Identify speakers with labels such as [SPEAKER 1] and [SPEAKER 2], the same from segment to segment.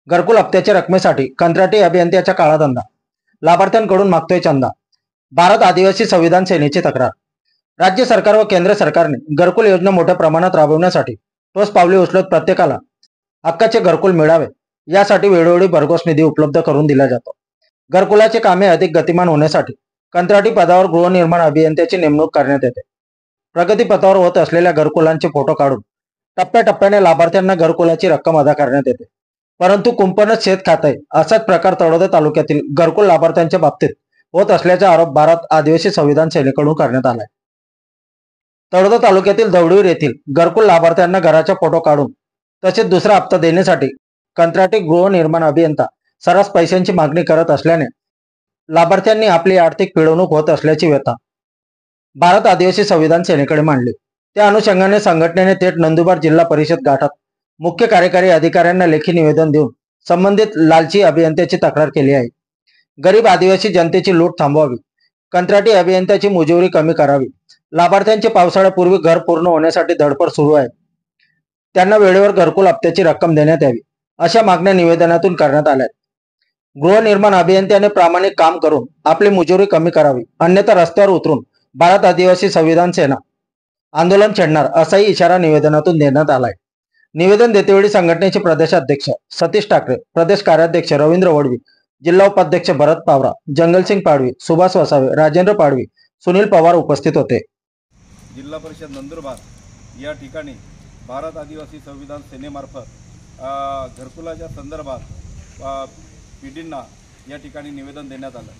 [SPEAKER 1] घरकुल हप्त्याच्या रकमेसाठी कंत्राटी अभियंत्याच्या काळा धंदा, लाभार्थ्यांकडून मागतोय चंदा. भारत आदिवासी संविधान सेनेची तक्रार. राज्य सरकार व केंद्र सरकारने घरकुल योजना मोठ्या प्रमाणात राबवण्यासाठी ठोस पावले उचलत प्रत्येकाला हक्काचे घरकुल मिळावे यासाठी वेळोवेळी भरघोस निधी उपलब्ध करून दिला जातो. घरकुलाचे कामे अधिक गतिमान होण्यासाठी कंत्राटी पदावर गृहनिर्माण अभियंत्याची नेमणूक करण्यात येते. प्रगती पथावर होत असलेल्या घरकुलांचे फोटो काढून टप्प्याटप्प्याने लाभार्थ्यांना घरकुलाची रक्कम अदा करण्यात येते. परंतु कुंपणच शेत खातंय असाच प्रकार तळोदा तालुक्यातील घरकुल लाभार्थ्यांच्या बाबतीत होत असल्याचा आरोप भारत आदिवासी संविधान सेनेकडून करण्यात आलाय. तळोदा तालुक्यातील दौडवीर येथील घरकुल लाभार्थ्यांना घराचा फोटो काढून तसेच दुसरा हप्ता देण्यासाठी कंत्राटी गृहनिर्माण अभियंता सर्रास पैशांची मागणी करत असल्याने लाभार्थ्यांनी आपली आर्थिक पिळवणूक होत असल्याची व्यथा भारत आदिवासी संविधान सेनेकडे मांडली. त्या अनुषंगाने संघटनेने थेट नंदुरबार जिल्हा परिषद गाठात मुख्य कार्यकारी अधिकाऱ्यांना लेखी निवेदन देऊन संबंधित लालची अभियंत्याची तक्रार केली आहे. गरीब आदिवासी जनतेची लूट थांबवावी, कंत्राटी अभियंत्याची मुजोरी कमी करावी, लाभार्थ्यांचे पावसाळ्यापूर्वी घर पूर्ण होण्यासाठी धडपड सुरू आहे, त्यांना वेळेवर घरकुल हप्त्याची रक्कम देण्यात यावी अशा मागण्या निवेदनातून करण्यात आल्या. गृहनिर्माण अभियंत्याने प्रामाणिक काम करून आपली मुजोरी कमी करावी, अन्यथा रस्त्यावर उतरून भारत आदिवासी संविधान सेना आंदोलन छेडणार असाही इशारा निवेदनातून देण्यात आलाय. निवेदन देतेवेळी संघटनेचे प्रदेशाध्यक्ष सतीश ठाकरे, प्रदेश कार्याध्यक्ष रवींद्र वडवी, जिल्हा उपाध्यक्ष भरत पावरा, जंगलसिंग पाडवी, सुभाष वसावे, राजेंद्र पाडवी, सुनील पवार उपस्थित होते.
[SPEAKER 2] जिल्हा परिषद नंदुरबार या ठिकाणी भारत आदिवासी संविधान सेनेमार्फत घरकुलाच्या संदर्भात पिढींना या ठिकाणी निवेदन देण्यात आलं.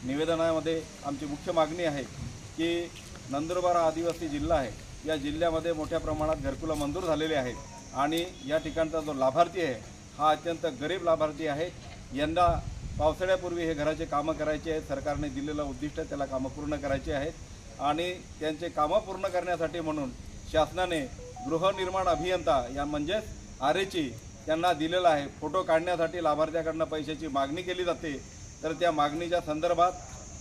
[SPEAKER 2] निवेदनामध्ये आमची मुख्य मागणी आहे की नंदुरबार आदिवासी जिल्हा आहे, या जिल्ह्यामध्ये मोठ्या प्रमाणात घरकुलं मंजूर झालेले आहेत आणि या ठिकाणचा जो लाभार्थी आहे हा अत्यंत गरीब लाभार्थी आहे. यंदा पावसाळ्यापूर्वी हे घराचे कामं करायचे आहेत. सरकारने दिलेलं उद्दिष्ट त्याला कामं पूर्ण करायचे आहेत आणि त्यांचे कामं पूर्ण करण्यासाठी म्हणून शासनाने गृहनिर्माण अभियंता या म्हणजेच आरेची त्यांना दिलेला आहे. फोटो काढण्यासाठी लाभार्थ्याकडनं पैशाची मागणी केली जाते, तर त्या मागणीच्या संदर्भात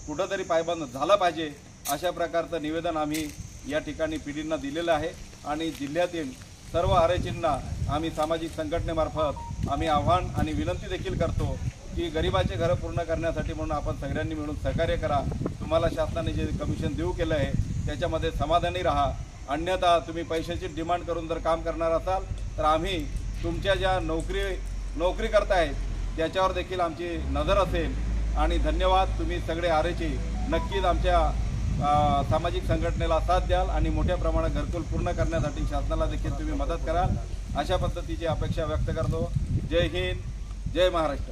[SPEAKER 2] कुठंतरी पायबंद झाला पाहिजे अशा प्रकारचं निवेदन आम्ही या ठिकाणी पिढींना दिलेलं आहे. आणि जिल्ह्यातील सर्व आरेचींना आम्ही सामाजिक संघटनेमार्फत आम्ही आव्हान आणि विनंती देखील करतो की गरिबाचे घरं पूर्ण करण्यासाठी म्हणून आपण सगळ्यांनी मिळून सहकार्य करा. तुम्हाला शासनाने जे कमिशन देऊ केलं आहे त्याच्यामध्ये समाधानी राहा, अन्यथा तुम्ही पैशाची डिमांड करून जर काम करणार असाल तर आम्ही तुमच्या ज्या नोकरी करतायत त्याच्यावर देखील आमची नजर असेल. आणि धन्यवाद. तुम्ही सगळे आरेची नक्कीच आमच्या सामाजिक संघटनेला साथ द्याल आणि मोठ्या प्रमाणात घरकुल पूर्ण करण्यासाठी शासनाला देखील तुम्ही मदत कराल अशा पद्धतीची अपेक्षा व्यक्त करतो. जय हिंद, जय महाराष्ट्र.